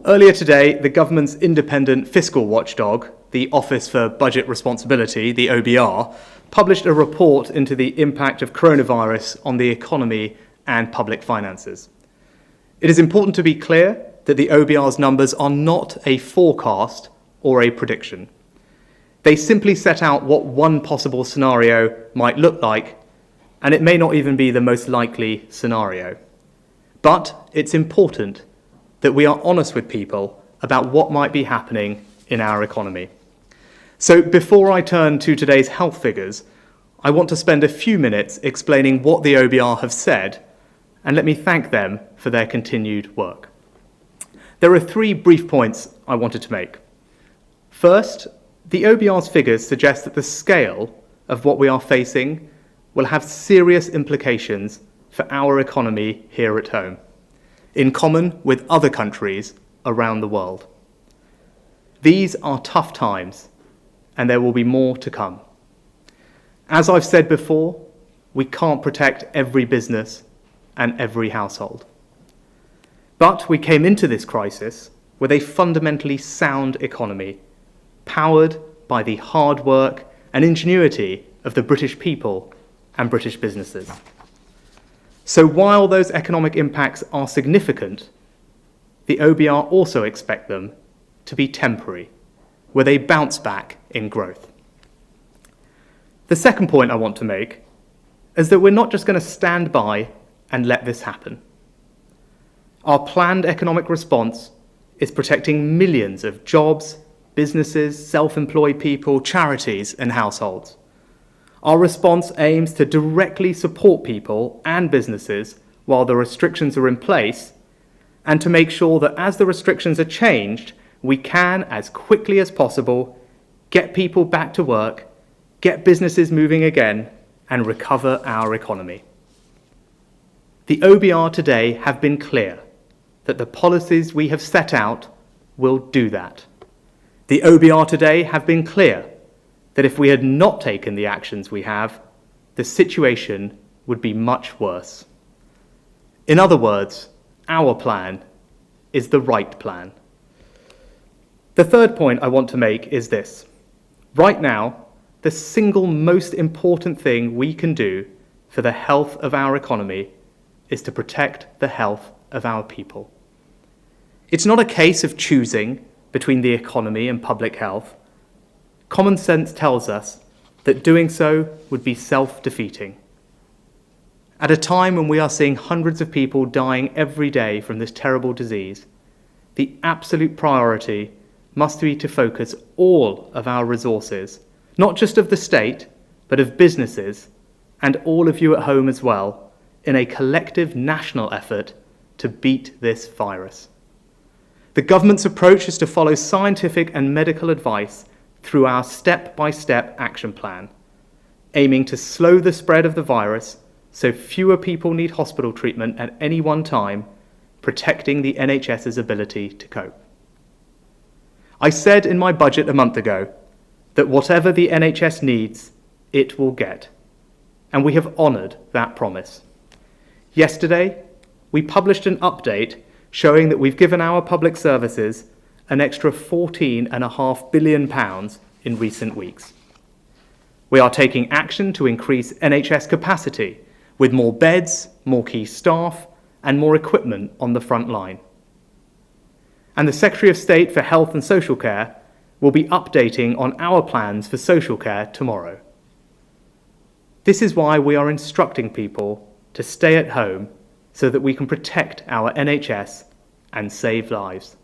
Earlier today, the government's independent fiscal watchdog, the Office for Budget Responsibility, the OBR, published a report into the impact of coronavirus on the economy and public finances. It is important to be clear that the OBR's numbers are not a forecast or a prediction. They simply set out what one possible scenario might look like, and it may not even be the most likely scenario. But it's important that we are honest with people about what might be happening in our economy. So before I turn to today's health figures, I want to spend a few minutes explaining what the OBR have said, and let me thank them for their continued work. There are 3 brief points I wanted to make. First, the OBR's figures suggest that the scale of what we are facing will have serious implications for our economy here at home, in common with other countries around the world. These are tough times, and there will be more to come. As I've said before, we can't protect every business and every household. But we came into this crisis with a fundamentally sound economy, powered by the hard work and ingenuity of the British people and British businesses. So while those economic impacts are significant, the OBR also expect them to be temporary, with a bounce back in growth. The second point I want to make is that we're not just going to stand by and let this happen. Our planned economic response is protecting millions of jobs, businesses, self-employed people, charities, and households. Our response aims to directly support people and businesses while the restrictions are in place, and to make sure that as the restrictions are changed, we can, as quickly as possible, get people back to work, get businesses moving again, and recover our economy. The OBR today have been clear that the policies we have set out will do that. The OBR today have been clear that if we had not taken the actions we have, the situation would be much worse. In other words, our plan is the right plan. The third point I want to make is this. Right now, the single most important thing we can do for the health of our economy is to protect the health of our people. It's not a case of choosing between the economy and public health. Common sense tells us that doing so would be self-defeating. At a time when we are seeing hundreds of people dying every day from this terrible disease, the absolute priority must be to focus all of our resources, not just of the state, but of businesses and all of you at home as well, in a collective national effort to beat this virus. The government's approach is to follow scientific and medical advice through our step-by-step action plan, aiming to slow the spread of the virus so fewer people need hospital treatment at any one time, protecting the NHS's ability to cope. I said in my budget a month ago that whatever the NHS needs, it will get, and we have honoured that promise. Yesterday, we published an update showing that we've given our public services an extra £14.5 billion in recent weeks. We are taking action to increase NHS capacity with more beds, more key staff, and more equipment on the front line. And the Secretary of State for Health and Social Care will be updating on our plans for social care tomorrow. This is why we are instructing people to stay at home so that we can protect our NHS and save lives.